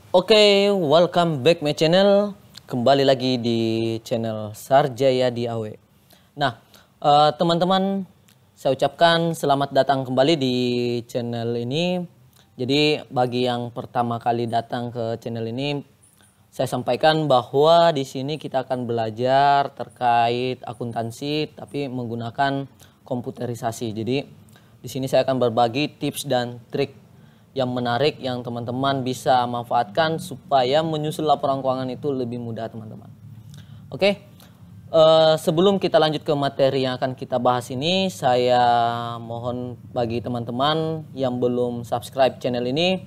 Oke, welcome back my channel. Kembali lagi di channel Sarjaya di AW. Nah, teman-teman, saya ucapkan selamat datang kembali di channel ini. Jadi bagi yang pertama kali datang ke channel ini, saya sampaikan bahwa di sini kita akan belajar terkait akuntansi, tapi menggunakan komputerisasi. Jadi di sini saya akan berbagi tips dan trik yang menarik yang teman-teman bisa manfaatkan supaya menyusun laporan keuangan itu lebih mudah, teman-teman. Oke, sebelum kita lanjut ke materi yang akan kita bahas ini, saya mohon bagi teman-teman yang belum subscribe channel ini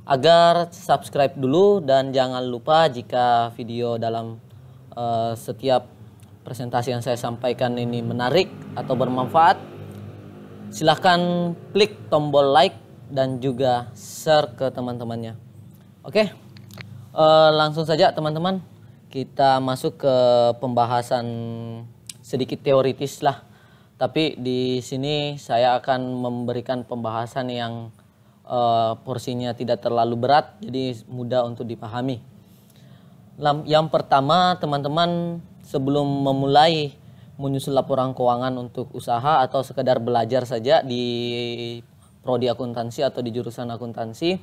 agar subscribe dulu, dan jangan lupa jika video dalam setiap presentasi yang saya sampaikan ini menarik atau bermanfaat, silahkan klik tombol like dan juga share ke teman-temannya. Oke, langsung saja teman-teman, kita masuk ke pembahasan sedikit teoritis lah. Tapi di sini saya akan memberikan pembahasan yang porsinya tidak terlalu berat, jadi mudah untuk dipahami. Yang pertama teman-teman, sebelum memulai menyusun laporan keuangan untuk usaha atau sekedar belajar saja di prodi akuntansi atau di jurusan akuntansi,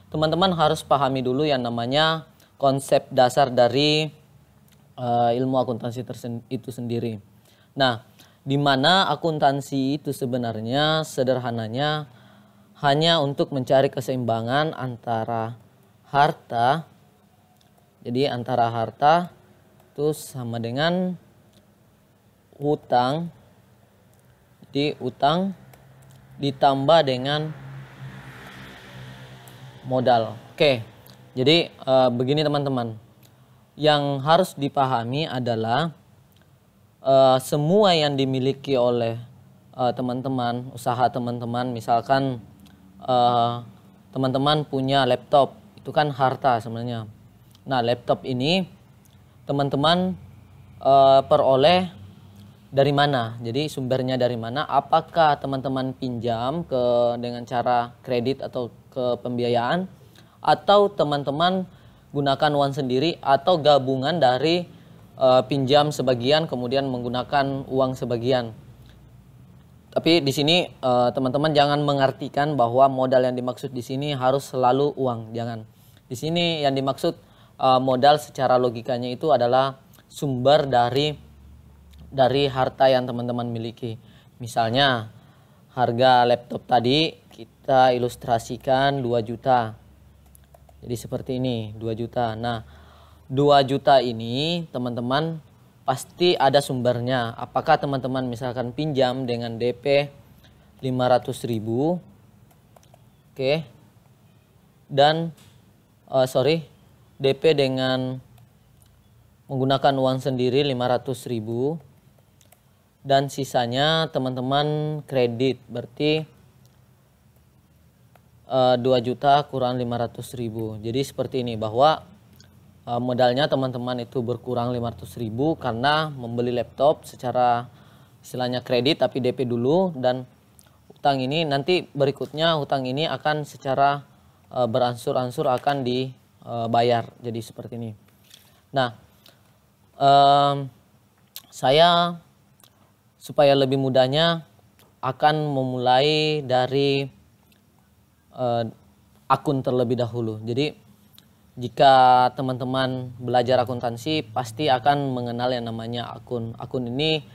teman-teman harus pahami dulu yang namanya konsep dasar dari ilmu akuntansi itu sendiri. Nah, di mana akuntansi itu sebenarnya sederhananya hanya untuk mencari keseimbangan antara harta. Jadi antara harta itu sama dengan hutang. Jadi utang ditambah dengan modal. Oke, jadi begini teman-teman, yang harus dipahami adalah semua yang dimiliki oleh teman-teman, usaha teman-teman, misalkan teman-teman punya laptop, itu kan harta sebenarnya. Nah, laptop ini teman-teman peroleh dari mana? Jadi sumbernya dari mana? Apakah teman-teman pinjam dengan cara kredit atau ke pembiayaan, atau teman-teman gunakan uang sendiri, atau gabungan dari pinjam sebagian kemudian menggunakan uang sebagian. Tapi di sini teman-teman jangan mengartikan bahwa modal yang dimaksud di sini harus selalu uang, jangan. Di sini yang dimaksud modal secara logikanya itu adalah sumber dari harta yang teman-teman miliki. Misalnya harga laptop tadi kita ilustrasikan 2 juta. Jadi seperti ini, 2 juta. Nah, 2 juta ini teman-teman pasti ada sumbernya. Apakah teman-teman misalkan pinjam dengan DP 500.000. Oke. Dan DP dengan menggunakan uang sendiri 500.000. Dan sisanya teman-teman kredit, berarti 2 juta kurang 500.000. Jadi seperti ini, bahwa modalnya teman-teman itu berkurang 500.000 karena membeli laptop secara istilahnya kredit tapi DP dulu, dan utang ini nanti berikutnya hutang ini akan secara beransur-ansur akan dibayar. Jadi seperti ini. Nah, saya supaya lebih mudahnya akan memulai dari akun terlebih dahulu. Jadi jika teman-teman belajar akuntansi pasti akan mengenal yang namanya akun. Akun ini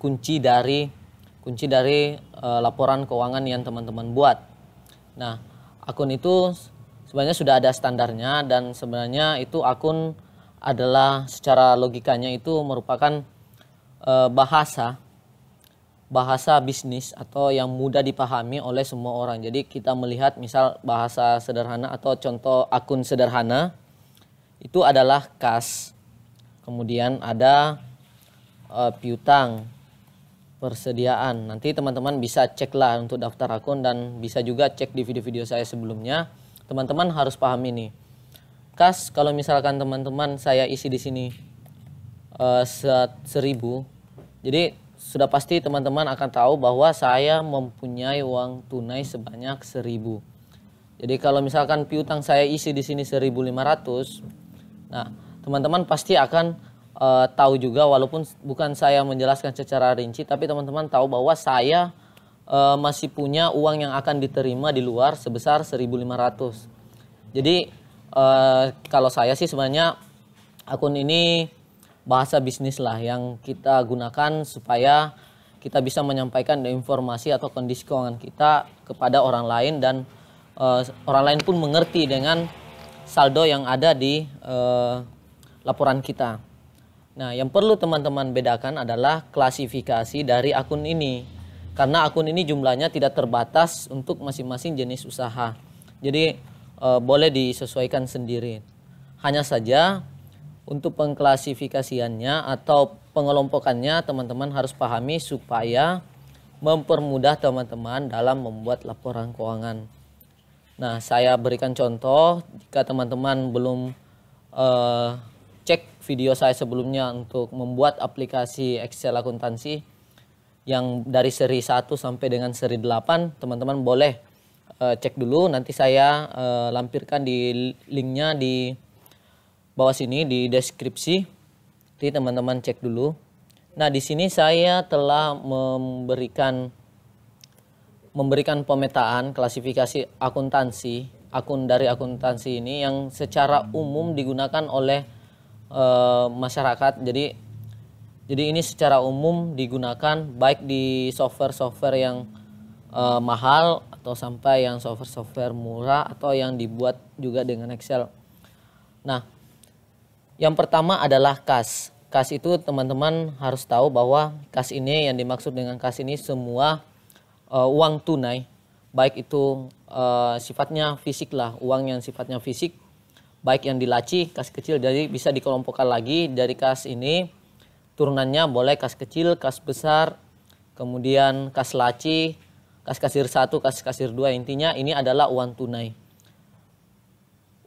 kunci dari laporan keuangan yang teman-teman buat. Nah, akun itu sebenarnya sudah ada standarnya, dan sebenarnya itu akun adalah secara logikanya itu merupakan bahasa bisnis atau yang mudah dipahami oleh semua orang. Jadi kita melihat misal bahasa sederhana atau contoh akun sederhana itu adalah kas, kemudian ada piutang, persediaan. Nanti teman-teman bisa cek lah untuk daftar akun, dan bisa juga cek di video-video saya sebelumnya. Teman-teman harus paham ini. Kas, kalau misalkan teman-teman saya isi di sini 1.000, jadi sudah pasti teman-teman akan tahu bahwa saya mempunyai uang tunai sebanyak 1.000. Jadi kalau misalkan piutang saya isi di sini 1.500, nah teman-teman pasti akan tahu juga, walaupun bukan saya menjelaskan secara rinci, tapi teman-teman tahu bahwa saya masih punya uang yang akan diterima di luar sebesar 1.500. Jadi kalau saya sih sebenarnya akun ini bahasa bisnis lah yang kita gunakan supaya kita bisa menyampaikan informasi atau kondisi keuangan kita kepada orang lain, dan orang lain pun mengerti dengan saldo yang ada di laporan kita. Nah, yang perlu teman-teman bedakan adalah klasifikasi dari akun ini. Karena akun ini jumlahnya tidak terbatas untuk masing-masing jenis usaha. Jadi boleh disesuaikan sendiri. Hanya saja untuk pengklasifikasiannya atau pengelompokannya teman-teman harus pahami supaya mempermudah teman-teman dalam membuat laporan keuangan. Nah, saya berikan contoh, jika teman-teman belum cek video saya sebelumnya untuk membuat aplikasi Excel akuntansi yang dari seri 1 sampai dengan seri 8, teman-teman boleh cek dulu. Nanti saya lampirkan di linknya di bawah sini di deskripsi. Jadi teman-teman cek dulu. Nah, di sini saya telah memberikan pemetaan klasifikasi akuntansi, akun dari akuntansi ini yang secara umum digunakan oleh masyarakat. Jadi ini secara umum digunakan baik di software-software yang mahal atau sampai yang software-software murah atau yang dibuat juga dengan Excel. Nah, yang pertama adalah kas. Kas itu teman-teman harus tahu bahwa kas ini, yang dimaksud dengan kas ini semua uang tunai, baik itu sifatnya fisik lah, uang yang sifatnya fisik, baik yang dilaci, kas kecil. Jadi bisa dikelompokkan lagi dari kas ini, turunannya boleh kas kecil, kas besar, kemudian kas laci, kas kasir 1, kas kasir 2. Intinya ini adalah uang tunai.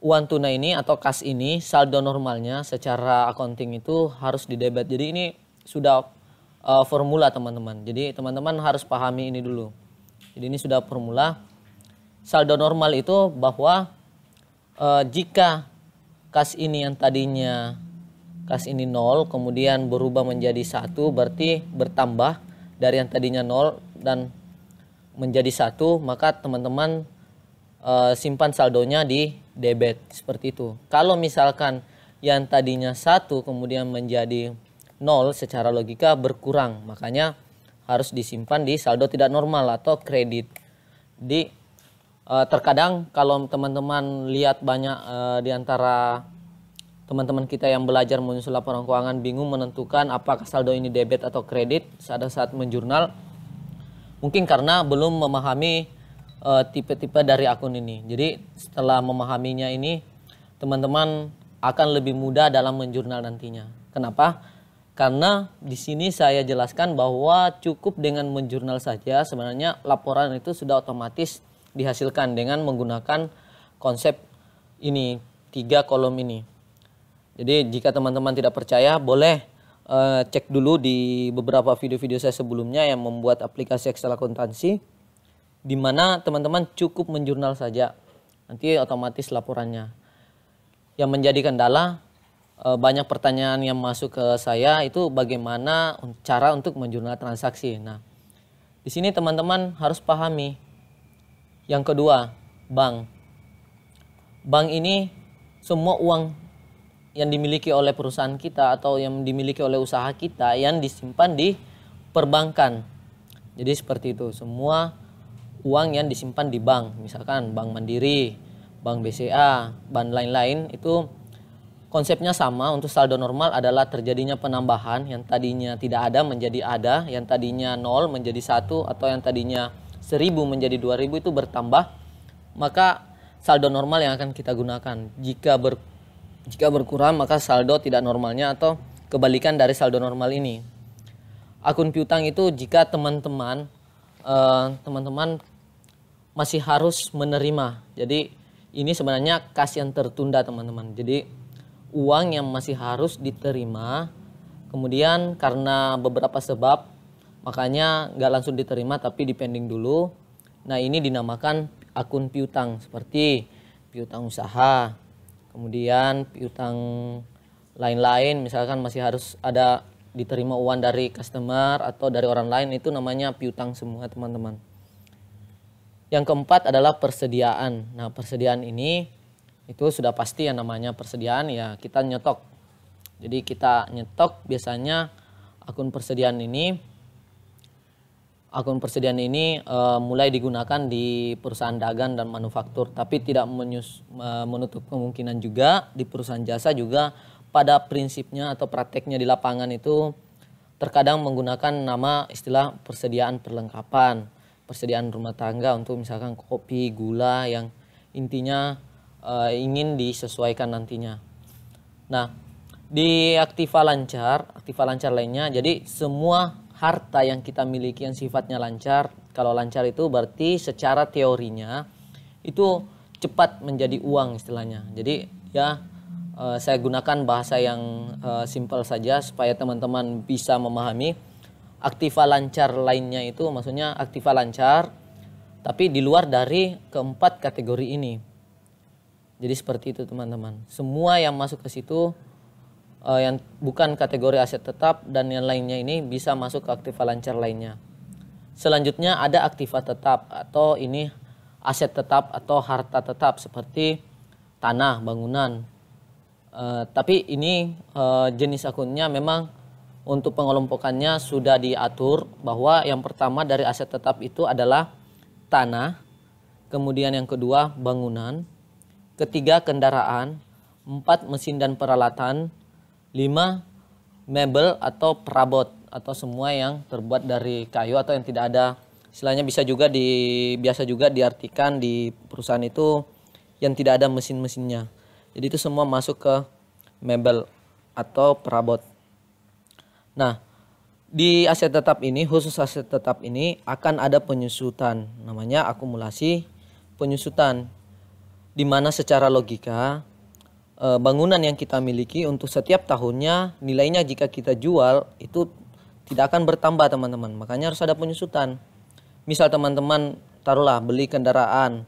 Uang tunai ini atau kas ini saldo normalnya secara accounting itu harus didebet. Jadi ini sudah formula teman-teman. Jadi teman-teman harus pahami ini dulu. Jadi ini sudah formula. Saldo normal itu bahwa jika kas ini yang tadinya kas ini 0 kemudian berubah menjadi 1, berarti bertambah dari yang tadinya 0 dan menjadi 1, maka teman-teman simpan saldonya di debit seperti itu. Kalau misalkan yang tadinya 1 kemudian menjadi 0, secara logika berkurang, makanya harus disimpan di saldo tidak normal atau kredit. Terkadang kalau teman-teman lihat banyak di antara teman-teman kita yang belajar menyusun laporan keuangan bingung menentukan apakah saldo ini debit atau kredit saat menjurnal, mungkin karena belum memahami tipe-tipe dari akun ini. Jadi setelah memahaminya ini, teman-teman akan lebih mudah dalam menjurnal nantinya. Kenapa? Karena di sini saya jelaskan bahwa cukup dengan menjurnal saja sebenarnya laporan itu sudah otomatis dihasilkan dengan menggunakan konsep ini, 3 kolom ini. Jadi jika teman-teman tidak percaya, boleh cek dulu di beberapa video-video saya sebelumnya yang membuat aplikasi Excel akuntansi, di mana teman-teman cukup menjurnal saja, nanti otomatis laporannya. Yang menjadi kendala, banyak pertanyaan yang masuk ke saya itu bagaimana cara untuk menjurnal transaksi. Nah, di sini teman-teman harus pahami. Yang kedua, bank. Bank ini semua uang yang dimiliki oleh perusahaan kita atau yang dimiliki oleh usaha kita yang disimpan di perbankan. Jadi seperti itu, semua uang yang disimpan di bank, misalkan Bank Mandiri, Bank BCA, bank lain-lain, itu konsepnya sama. Untuk saldo normal adalah terjadinya penambahan, yang tadinya tidak ada menjadi ada, yang tadinya 0 menjadi 1, atau yang tadinya 1000 menjadi 2000 itu bertambah, maka saldo normal yang akan kita gunakan. Jika berkurang maka saldo tidak normalnya atau kebalikan dari saldo normal ini. Akun piutang itu jika teman-teman masih harus menerima. Jadi ini sebenarnya kas yang tertunda teman-teman. Jadi uang yang masih harus diterima, kemudian karena beberapa sebab makanya nggak langsung diterima tapi dipending dulu. Nah, ini dinamakan akun piutang seperti piutang usaha, kemudian piutang lain-lain, misalkan masih harus ada diterima uang dari customer atau dari orang lain, itu namanya piutang semua teman-teman. Yang keempat adalah persediaan. Nah, persediaan ini itu sudah pasti yang namanya persediaan ya kita nyetok. Jadi kita nyetok biasanya akun persediaan ini mulai digunakan di perusahaan dagang dan manufaktur, tapi tidak menutup kemungkinan juga di perusahaan jasa juga pada prinsipnya atau prakteknya di lapangan itu terkadang menggunakan nama istilah persediaan perlengkapan, persediaan rumah tangga untuk misalkan kopi, gula yang intinya ingin disesuaikan nantinya. Nah, di aktiva lancar lainnya, jadi semua harta yang kita miliki yang sifatnya lancar, kalau lancar itu berarti secara teorinya itu cepat menjadi uang istilahnya. Jadi ya saya gunakan bahasa yang simpel saja supaya teman-teman bisa memahami. Aktiva lancar lainnya itu maksudnya aktiva lancar tapi di luar dari keempat kategori ini. Jadi seperti itu teman-teman. Semua yang masuk ke situ yang bukan kategori aset tetap dan yang lainnya ini bisa masuk ke aktiva lancar lainnya. Selanjutnya ada aktiva tetap atau ini aset tetap atau harta tetap seperti tanah, bangunan. Tapi ini jenis akunnya memang untuk pengelompokannya sudah diatur bahwa yang pertama dari aset tetap itu adalah tanah, kemudian yang kedua bangunan, ketiga kendaraan, 4 mesin dan peralatan, 5 mebel atau perabot atau semua yang terbuat dari kayu atau yang tidak ada, istilahnya biasa juga diartikan di perusahaan itu yang tidak ada mesin-mesinnya. Jadi itu semua masuk ke mebel atau perabot. Nah, di aset tetap ini, khusus aset tetap ini akan ada penyusutan, namanya akumulasi penyusutan, di mana secara logika bangunan yang kita miliki untuk setiap tahunnya nilainya jika kita jual itu tidak akan bertambah teman-teman, makanya harus ada penyusutan. Misal teman-teman taruhlah beli kendaraan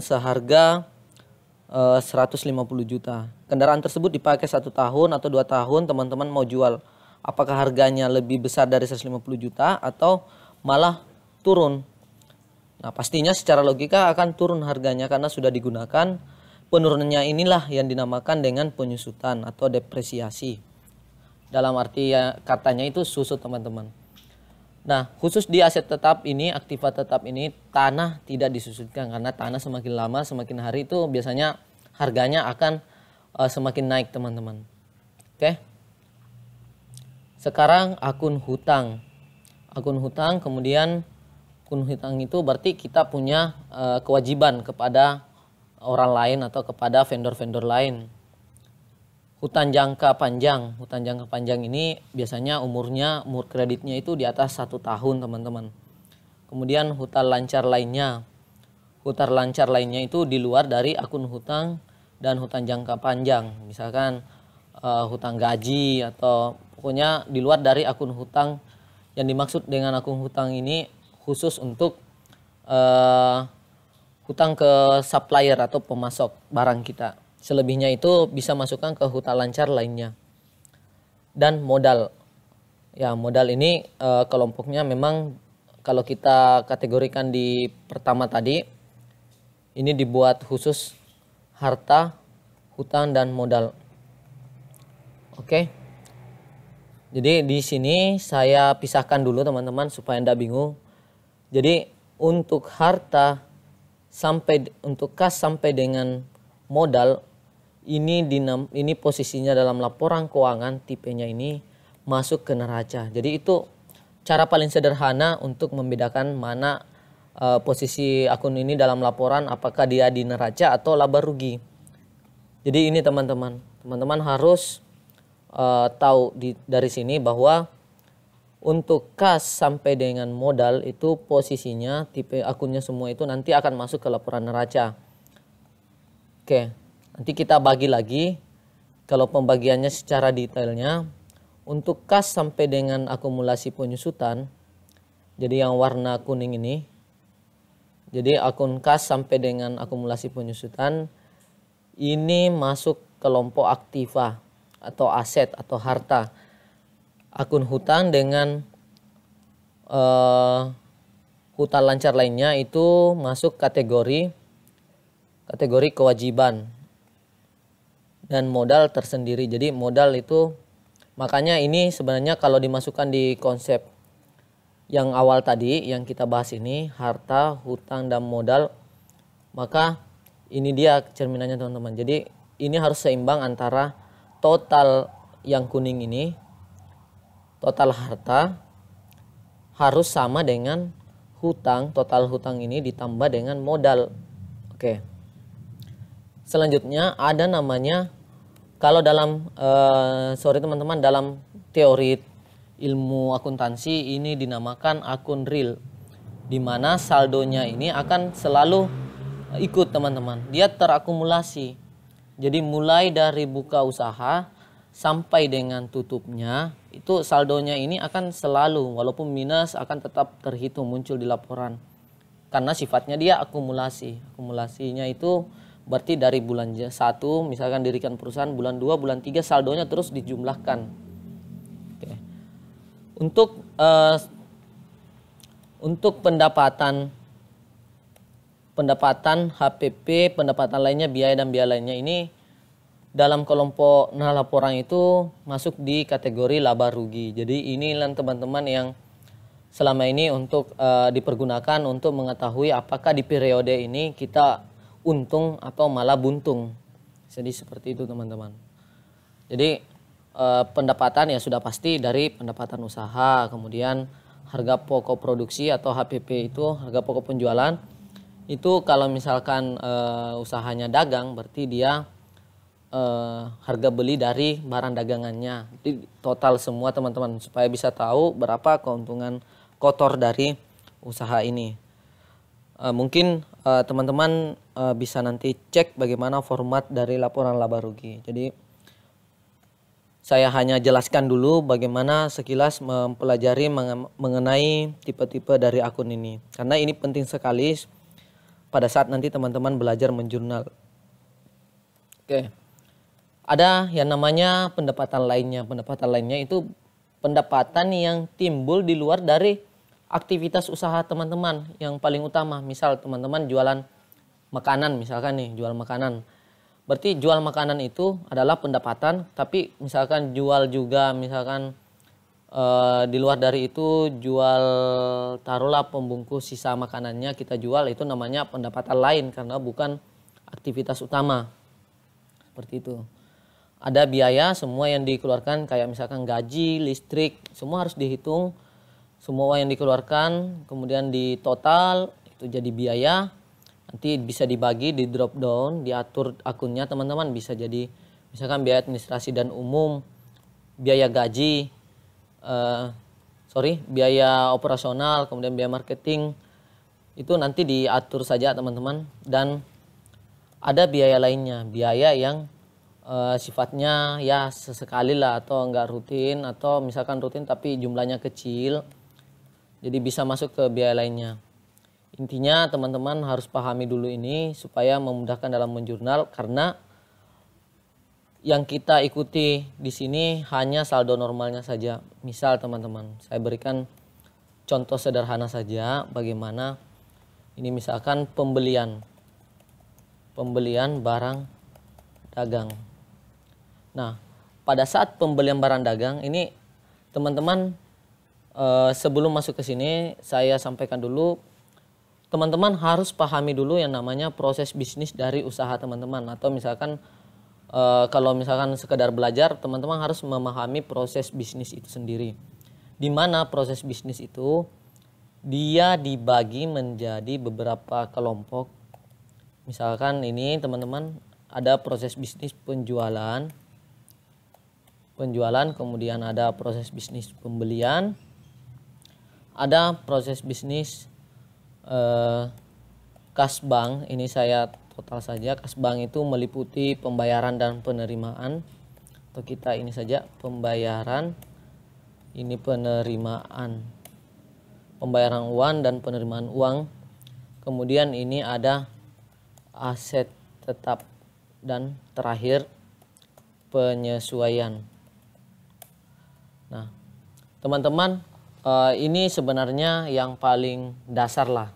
seharga 150 juta. Kendaraan tersebut dipakai 1 tahun atau 2 tahun, teman-teman mau jual. Apakah harganya lebih besar dari 150 juta atau malah turun? Nah, pastinya secara logika akan turun harganya karena sudah digunakan. Penurunannya inilah yang dinamakan dengan penyusutan atau depresiasi. Dalam arti ya, katanya itu susut teman-teman. Nah, khusus di aset tetap ini, aktiva tetap ini, tanah tidak disusutkan karena tanah semakin lama, semakin hari itu biasanya harganya akan semakin naik teman-teman. Oke. Sekarang akun hutang. Akun hutang, kemudian akun hutang itu berarti kita punya kewajiban kepada orang lain atau kepada vendor-vendor lain. Hutang jangka panjang. Hutang jangka panjang ini biasanya umur kreditnya itu di atas 1 tahun teman-teman. Kemudian hutang lancar lainnya. Hutang lancar lainnya itu di luar dari akun hutang dan hutang jangka panjang. Misalkan hutang gaji atau pokoknya di luar dari akun hutang. Yang dimaksud dengan akun hutang ini khusus untuk hutang ke supplier atau pemasok barang kita. Selebihnya itu bisa masukkan ke hutang lancar lainnya. Dan modal. Ya, modal ini kelompoknya memang kalau kita kategorikan di pertama tadi, ini dibuat khusus harta, hutang, dan modal. Oke. Jadi di sini saya pisahkan dulu teman-teman supaya Anda bingung. Jadi untuk harta untuk kas sampai dengan modal ini posisinya dalam laporan keuangan tipenya ini masuk ke neraca. Jadi itu cara paling sederhana untuk membedakan mana posisi akun ini dalam laporan, apakah dia di neraca atau laba rugi. Jadi ini teman-teman harus tahu dari sini bahwa untuk kas sampai dengan modal itu posisinya tipe akunnya semua itu nanti akan masuk ke laporan neraca. Oke, nanti kita bagi lagi kalau pembagiannya secara detailnya. Untuk kas sampai dengan akumulasi penyusutan, jadi yang warna kuning ini, Jadi akun kas sampai dengan akumulasi penyusutan ini masuk kelompok aktiva atau aset atau harta. Akun hutang dengan hutang lancar lainnya itu masuk kategori kewajiban dan modal tersendiri. Jadi modal itu, makanya ini sebenarnya kalau dimasukkan di konsep yang awal tadi yang kita bahas ini, harta, hutang, dan modal, maka ini dia cerminannya teman-teman. Jadi ini harus seimbang antara total yang kuning ini, total harta harus sama dengan hutang, total hutang ini ditambah dengan modal. Oke. Selanjutnya ada namanya, kalau dalam teman-teman, dalam teori ilmu akuntansi ini dinamakan akun real, di mana saldonya ini akan selalu ikut teman-teman, dia terakumulasi. Jadi mulai dari buka usaha sampai dengan tutupnya itu saldonya ini akan selalu, walaupun minus akan tetap terhitung muncul di laporan karena sifatnya dia akumulasi. Akumulasinya itu berarti dari bulan 1 misalkan dirikan perusahaan, bulan 2, bulan 3 saldonya terus dijumlahkan. Oke. Untuk pendapatan HPP, pendapatan lainnya, biaya dan biaya lainnya ini dalam kelompok laporan itu masuk di kategori laba rugi. Jadi ini teman-teman yang selama ini untuk dipergunakan untuk mengetahui apakah di periode ini kita untung atau malah buntung. Jadi seperti itu teman-teman. Jadi pendapatan ya sudah pasti dari pendapatan usaha, kemudian harga pokok produksi atau HPP itu harga pokok penjualan. Itu kalau misalkan usahanya dagang berarti dia harga beli dari barang dagangannya. Jadi total semua teman-teman supaya bisa tahu berapa keuntungan kotor dari usaha ini. Mungkin teman-teman bisa nanti cek bagaimana format dari laporan laba rugi. Jadi saya hanya jelaskan dulu bagaimana sekilas mempelajari mengenai tipe-tipe dari akun ini. Karena ini penting sekali pada saat nanti teman-teman belajar menjurnal. Oke. Ada yang namanya pendapatan lainnya. Pendapatan lainnya itu pendapatan yang timbul di luar dari aktivitas usaha teman-teman yang paling utama. Misal teman-teman jualan makanan, misalkan nih jual makanan. Berarti jual makanan itu adalah pendapatan, tapi misalkan jual juga misalkan di luar dari itu jual, taruhlah pembungkus sisa makanannya kita jual, itu namanya pendapatan lain karena bukan aktivitas utama. Seperti itu. Ada biaya semua yang dikeluarkan kayak misalkan gaji, listrik, semua harus dihitung. Semua yang dikeluarkan kemudian di total itu jadi biaya. Nanti bisa dibagi, di drop down, diatur akunnya teman-teman, bisa jadi misalkan biaya administrasi dan umum, biaya gaji, biaya operasional, kemudian biaya marketing, itu nanti diatur saja teman-teman. Dan ada biaya lainnya, biaya yang sifatnya ya sesekali lah atau enggak rutin, atau misalkan rutin tapi jumlahnya kecil, jadi bisa masuk ke biaya lainnya. Intinya teman-teman harus pahami dulu ini supaya memudahkan dalam menjurnal, karena yang kita ikuti di sini hanya saldo normalnya saja. Misal teman-teman, saya berikan contoh sederhana saja bagaimana ini, misalkan pembelian barang dagang. Nah, pada saat pembelian barang dagang ini teman-teman, sebelum masuk ke sini saya sampaikan dulu, teman-teman harus pahami dulu yang namanya proses bisnis dari usaha teman-teman. Atau misalkan kalau misalkan sekedar belajar, teman-teman harus memahami proses bisnis itu sendiri. Di mana proses bisnis itu dia dibagi menjadi beberapa kelompok. Misalkan ini teman-teman ada proses bisnis penjualan, kemudian ada proses bisnis pembelian, ada proses bisnis kas bank. Ini saya total saja. Kas bank itu meliputi pembayaran dan penerimaan, atau kita ini saja pembayaran, ini penerimaan, pembayaran uang dan penerimaan uang. Kemudian ini ada aset tetap dan terakhir penyesuaian. Nah, teman-teman, ini sebenarnya yang paling dasar lah.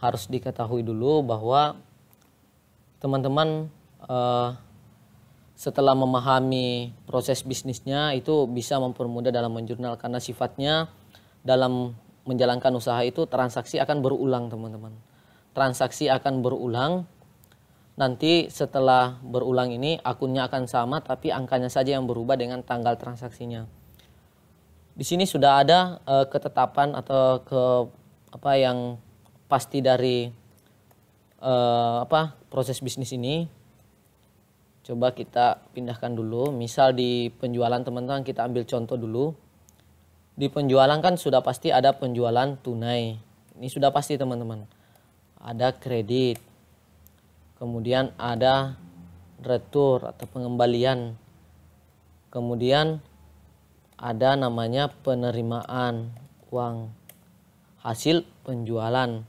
Harus diketahui dulu bahwa teman-teman setelah memahami proses bisnisnya itu bisa mempermudah dalam menjurnal, karena sifatnya dalam menjalankan usaha itu transaksi akan berulang, teman-teman. Transaksi akan berulang. Nanti setelah berulang ini akunnya akan sama, tapi angkanya saja yang berubah dengan tanggal transaksinya. Di sini sudah ada ketetapan atau yang pasti dari proses bisnis ini. Coba kita pindahkan dulu. Misal di penjualan, teman-teman, kita ambil contoh dulu. Di penjualan kan sudah pasti ada penjualan tunai. Ini sudah pasti, teman-teman. Ada kredit. Kemudian ada retur atau pengembalian. Kemudian ada namanya penerimaan uang hasil penjualan.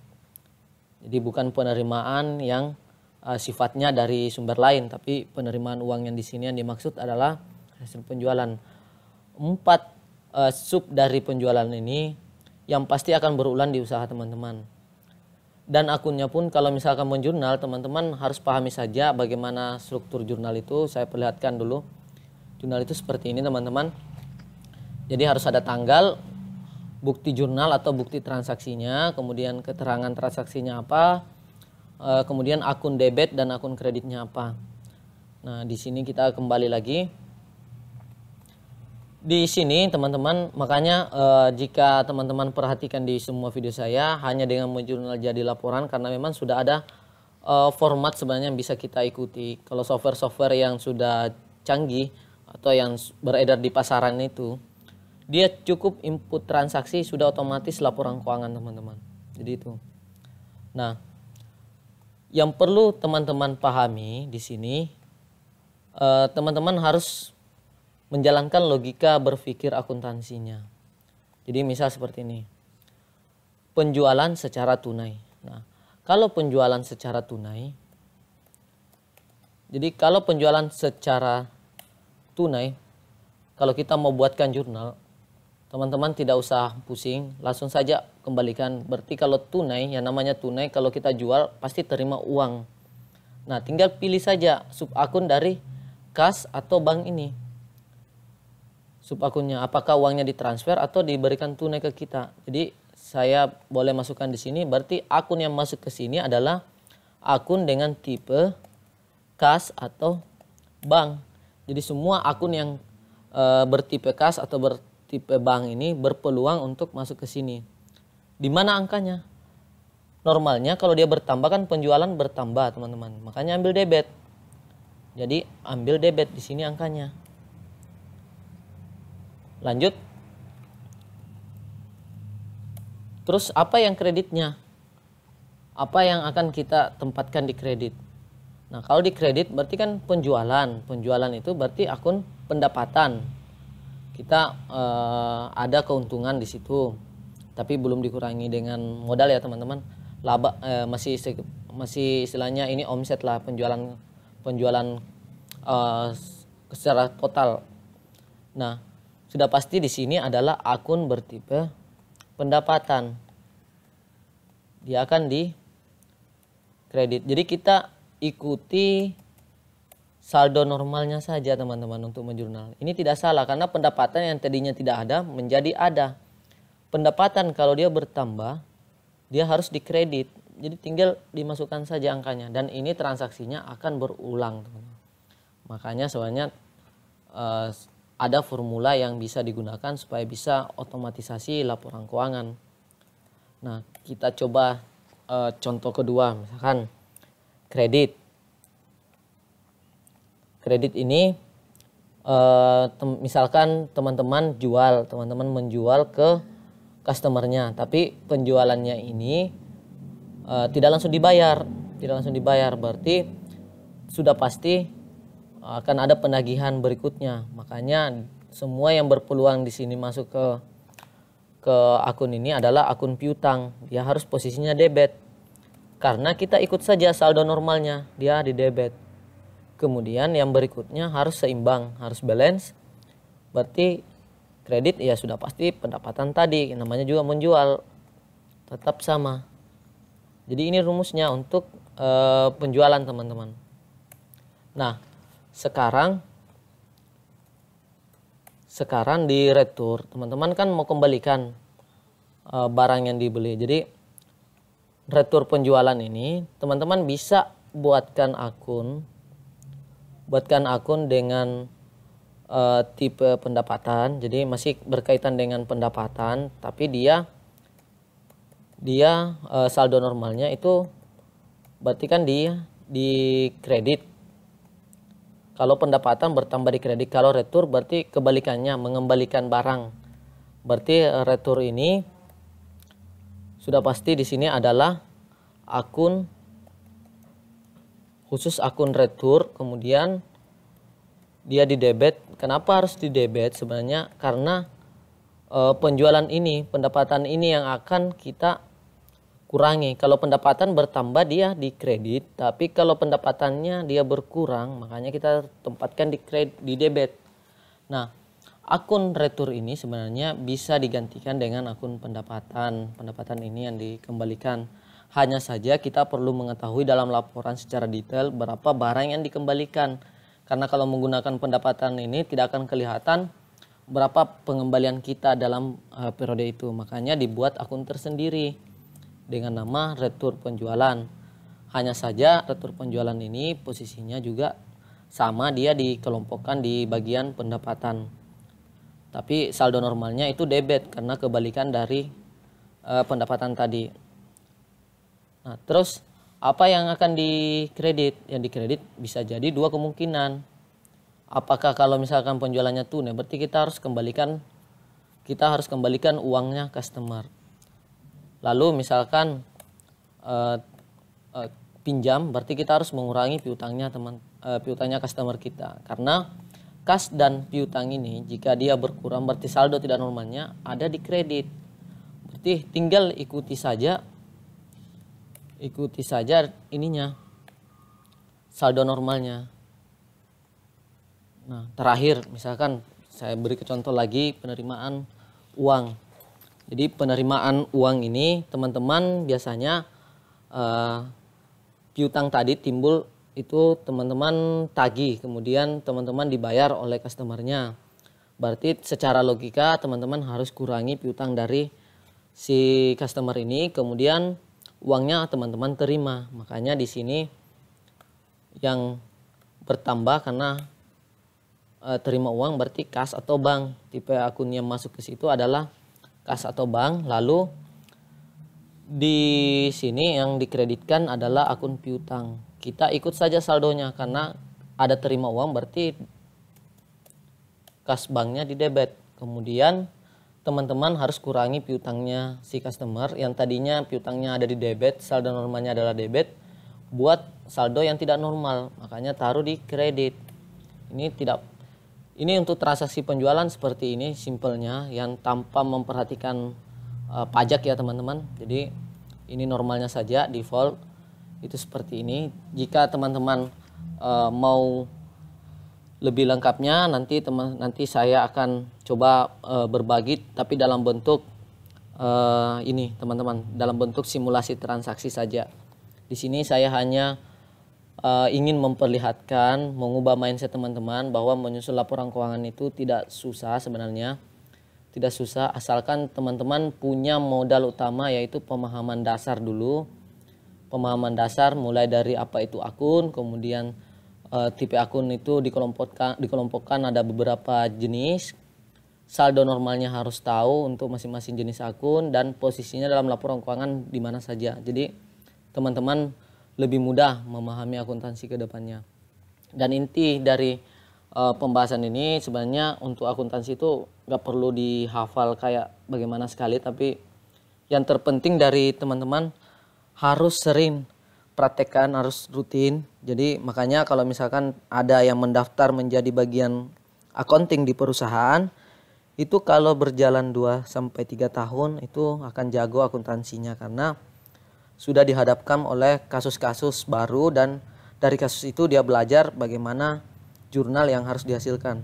Jadi bukan penerimaan yang sifatnya dari sumber lain, tapi penerimaan uang yang di sini yang dimaksud adalah hasil penjualan. 4 sub dari penjualan ini yang pasti akan berulang di usaha teman-teman. Dan akunnya pun kalau misalkan menjurnal, teman-teman harus pahami saja bagaimana struktur jurnal itu. Saya perlihatkan dulu. Jurnal itu seperti ini, teman-teman. Jadi harus ada tanggal, bukti jurnal atau bukti transaksinya, kemudian keterangan transaksinya apa, kemudian akun debit dan akun kreditnya apa. Nah, di sini kita kembali lagi. Di sini, teman-teman, makanya jika teman-teman perhatikan di semua video saya hanya dengan menjurnal jadi laporan, karena memang sudah ada format sebenarnya yang bisa kita ikuti. Kalau software-software yang sudah canggih atau yang beredar di pasaran itu, dia cukup input transaksi sudah otomatis laporan keuangan, teman-teman. Jadi itu. Nah, yang perlu teman-teman pahami di sini, teman-teman harus menjalankan logika berpikir akuntansinya. Jadi misal seperti ini. Penjualan secara tunai. Nah, kalau penjualan secara tunai, jadi kalau penjualan secara tunai, kalau kita mau buatkan jurnal, teman-teman tidak usah pusing, langsung saja kembalikan. Berarti kalau tunai, yang namanya tunai, kalau kita jual pasti terima uang. Nah, tinggal pilih saja sub akun dari kas atau bank ini. Sub akunnya, apakah uangnya ditransfer atau diberikan tunai ke kita. Jadi saya boleh masukkan di sini, berarti akun yang masuk ke sini adalah akun dengan tipe kas atau bank. Jadi semua akun yang bertipe kas atau bertipe bank ini berpeluang untuk masuk ke sini. Di mana angkanya? Normalnya kalau dia bertambah kan penjualan bertambah, teman-teman. Makanya ambil debit. Jadi ambil debit di sini angkanya. Lanjut. Terus apa yang kreditnya? Apa yang akan kita tempatkan di kredit? Nah, kalau di kredit berarti kan penjualan. Penjualan itu berarti akun pendapatan. Kita ada keuntungan di situ. Tapi belum dikurangi dengan modal ya, teman-teman. Laba masih istilahnya ini omset lah, penjualan secara total. Nah, sudah pasti di sini adalah akun bertipe pendapatan. Dia akan di kredit. Jadi kita ikuti saldo normalnya saja, teman-teman, untuk menjurnal. Ini tidak salah karena pendapatan yang tadinya tidak ada menjadi ada. Pendapatan kalau dia bertambah, dia harus dikredit. Jadi tinggal dimasukkan saja angkanya dan ini transaksinya akan berulang, teman-teman. Makanya sebenarnya ada formula yang bisa digunakan supaya bisa otomatisasi laporan keuangan. Nah, kita coba contoh kedua, misalkan kredit. Kredit ini misalkan teman-teman menjual ke customernya, tapi penjualannya ini tidak langsung dibayar, berarti sudah pasti akan ada penagihan berikutnya. Makanya semua yang berpeluang di sini masuk ke akun ini adalah akun piutang. Dia harus posisinya debit. Karena kita ikut saja saldo normalnya, dia di debit. Kemudian yang berikutnya harus seimbang, harus balance. Berarti kredit ya sudah pasti pendapatan tadi, namanya juga menjual, tetap sama. Jadi ini rumusnya untuk penjualan teman-teman. Nah, sekarang di retur, teman-teman kan mau kembalikan barang yang dibeli. Jadi retur penjualan ini teman-teman bisa buatkan akun dengan tipe pendapatan. Jadi masih berkaitan dengan pendapatan, tapi dia saldo normalnya itu berarti kan dia di kredit. Kalau pendapatan bertambah di kredit, kalau retur berarti kebalikannya, mengembalikan barang. Berarti retur ini sudah pasti di sini adalah akun khusus, akun retur, kemudian dia di debit. Kenapa harus di debit sebenarnya? Karena penjualan ini, pendapatan ini yang akan kita kurangi. Kalau pendapatan bertambah dia di kredit, tapi kalau pendapatannya dia berkurang, makanya kita tempatkan di debit. Nah, akun retur ini sebenarnya bisa digantikan dengan akun pendapatan. Pendapatan ini yang dikembalikan. Hanya saja kita perlu mengetahui dalam laporan secara detail berapa barang yang dikembalikan. Karena kalau menggunakan pendapatan ini tidak akan kelihatan berapa pengembalian kita dalam periode itu. Makanya dibuat akun tersendiri dengan nama retur penjualan. Hanya saja retur penjualan ini posisinya juga sama, dia dikelompokkan di bagian pendapatan. Tapi saldo normalnya itu debit karena kebalikan dari pendapatan tadi. Nah, terus apa yang akan dikredit? Yang dikredit bisa jadi dua kemungkinan. Apakah kalau misalkan penjualannya tunai, berarti kita harus kembalikan uangnya customer. Lalu misalkan pinjam, berarti kita harus mengurangi piutangnya piutangnya customer kita. Karena kas dan piutang ini jika dia berkurang berarti saldo tidak normalnya ada di kredit. Berarti tinggal ikuti saja ininya, saldo normalnya. Nah, terakhir misalkan saya beri contoh lagi penerimaan uang. Jadi penerimaan uang ini teman-teman biasanya piutang tadi timbul itu teman-teman tagih, kemudian teman-teman dibayar oleh customernya. Berarti secara logika teman-teman harus kurangi piutang dari si customer ini, kemudian uangnya teman-teman terima. Makanya di sini yang bertambah karena terima uang berarti kas atau bank. Tipe akun yang masuk ke situ adalah kas atau bank. Lalu di sini yang dikreditkan adalah akun piutang. Kita ikut saja saldonya karena ada terima uang berarti kas banknya di debit. Kemudian teman-teman harus kurangi piutangnya si customer yang tadinya piutangnya ada di debit, saldo normalnya adalah debit, buat saldo yang tidak normal, makanya taruh di kredit. Ini untuk transaksi penjualan seperti ini simpelnya, yang tanpa memperhatikan pajak ya teman-teman. Jadi ini normalnya saja default itu seperti ini. Jika teman-teman mau lebih lengkapnya nanti saya akan coba berbagi, tapi dalam bentuk ini teman-teman, dalam bentuk simulasi transaksi saja. Di sini saya hanya ingin memperlihatkan, mengubah mindset teman-teman bahwa menyusun laporan keuangan itu tidak susah sebenarnya. Tidak susah asalkan teman-teman punya modal utama, yaitu pemahaman dasar dulu. Pemahaman dasar mulai dari apa itu akun, kemudian tipe akun itu dikelompokkan ada beberapa jenis. Saldo normalnya harus tahu untuk masing-masing jenis akun dan posisinya dalam laporan keuangan di mana saja. Jadi teman-teman lebih mudah memahami akuntansi ke depannya. Dan inti dari pembahasan ini sebenarnya untuk akuntansi itu gak perlu dihafal kayak bagaimana sekali, tapi yang terpenting dari teman-teman harus sering praktekkan, harus rutin. Jadi makanya kalau misalkan ada yang mendaftar menjadi bagian accounting di perusahaan, itu kalau berjalan 2-3 tahun itu akan jago akuntansinya, karena sudah dihadapkan oleh kasus-kasus baru dan dari kasus itu dia belajar bagaimana jurnal yang harus dihasilkan.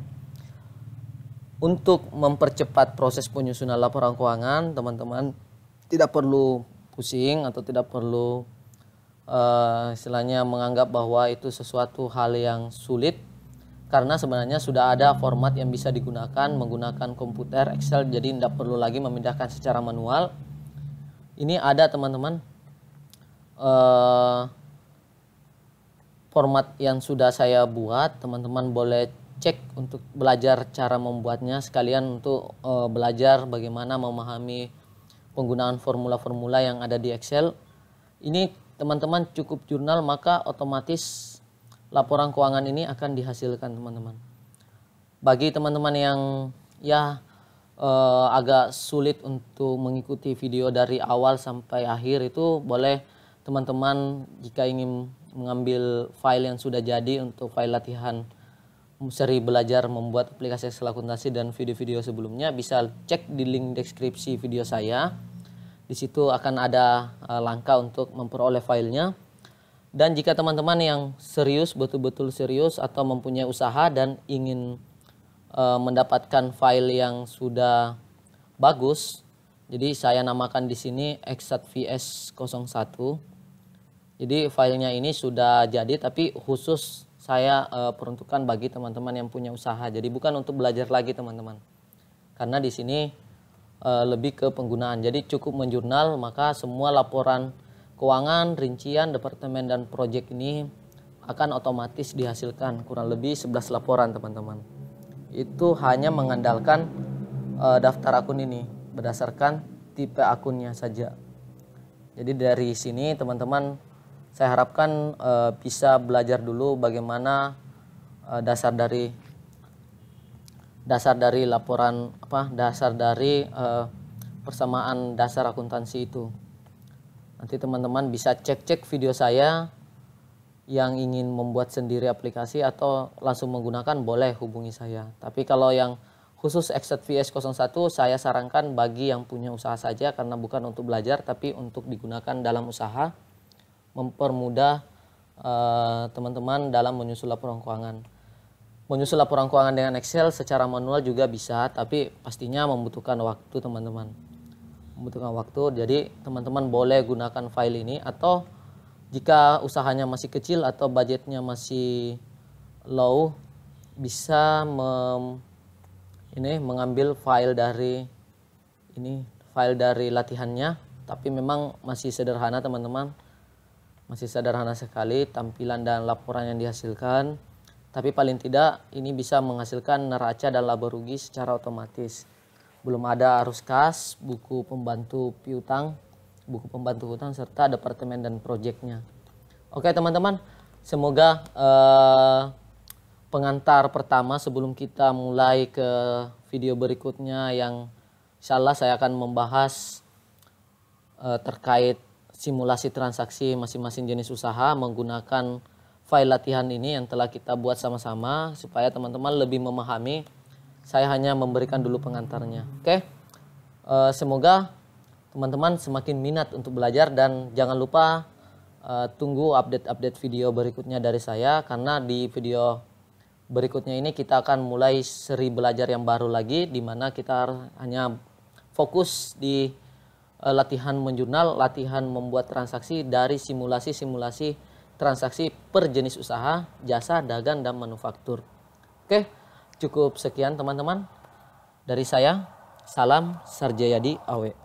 Untuk mempercepat proses penyusunan laporan keuangan, teman-teman tidak perlu pusing atau tidak perlu istilahnya menganggap bahwa itu sesuatu hal yang sulit, karena sebenarnya sudah ada format yang bisa digunakan menggunakan komputer Excel, jadi tidak perlu lagi memindahkan secara manual. Ini ada teman-teman format yang sudah saya buat, teman-teman boleh cek untuk belajar cara membuatnya, sekalian untuk belajar bagaimana memahami penggunaan formula-formula yang ada di Excel. Ini teman-teman cukup jurnal, maka otomatis laporan keuangan ini akan dihasilkan teman-teman. Bagi teman-teman yang agak sulit untuk mengikuti video dari awal sampai akhir, itu boleh teman-teman jika ingin mengambil file yang sudah jadi untuk file latihan seri belajar membuat aplikasi Excel akuntansi dan video-video sebelumnya, bisa cek di link deskripsi video saya. Di situ akan ada langkah untuk memperoleh filenya. Dan jika teman-teman yang serius, betul-betul serius atau mempunyai usaha dan ingin mendapatkan file yang sudah bagus, jadi saya namakan di sini ExactVS 01. Jadi filenya ini sudah jadi, tapi khusus saya peruntukkan bagi teman-teman yang punya usaha. Jadi bukan untuk belajar lagi teman-teman. Karena di sini lebih ke penggunaan. Jadi cukup menjurnal, maka semua laporan keuangan, rincian, departemen dan proyek ini akan otomatis dihasilkan. Kurang lebih 11 laporan teman-teman. Itu hanya mengandalkan daftar akun ini berdasarkan tipe akunnya saja. Jadi dari sini teman-teman, saya harapkan bisa belajar dulu bagaimana dasar dari laporan dasar dari persamaan dasar akuntansi itu. Nanti teman-teman bisa cek-cek video saya. Yang ingin membuat sendiri aplikasi atau langsung menggunakan boleh hubungi saya. Tapi kalau yang khusus ExactVS 01 saya sarankan bagi yang punya usaha saja, karena bukan untuk belajar tapi untuk digunakan dalam usaha, mempermudah teman-teman dalam menyusun laporan keuangan. Menyusun laporan keuangan dengan Excel secara manual juga bisa, tapi pastinya membutuhkan waktu teman-teman. Membutuhkan waktu, jadi teman-teman boleh gunakan file ini, atau jika usahanya masih kecil atau budgetnya masih low, bisa mengambil file dari latihannya, tapi memang masih sederhana teman-teman. Masih sederhana sekali tampilan dan laporan yang dihasilkan, tapi paling tidak ini bisa menghasilkan neraca dan laba rugi secara otomatis. Belum ada arus kas, buku pembantu piutang, buku pembantu hutang, serta departemen dan proyeknya. Oke teman-teman, semoga pengantar pertama sebelum kita mulai ke video berikutnya yang insya Allah saya akan membahas terkait simulasi transaksi masing-masing jenis usaha menggunakan file latihan ini yang telah kita buat sama-sama, supaya teman-teman lebih memahami. Saya hanya memberikan dulu pengantarnya. Oke, semoga teman-teman semakin minat untuk belajar, dan jangan lupa tunggu update-update video berikutnya dari saya, karena di video berikutnya ini kita akan mulai seri belajar yang baru lagi, di mana kita hanya fokus di latihan menjurnal, latihan membuat transaksi dari simulasi-simulasi transaksi per jenis usaha, jasa, dagang, dan manufaktur. Oke, cukup sekian teman-teman dari saya. Salam Sarjayadi Awe.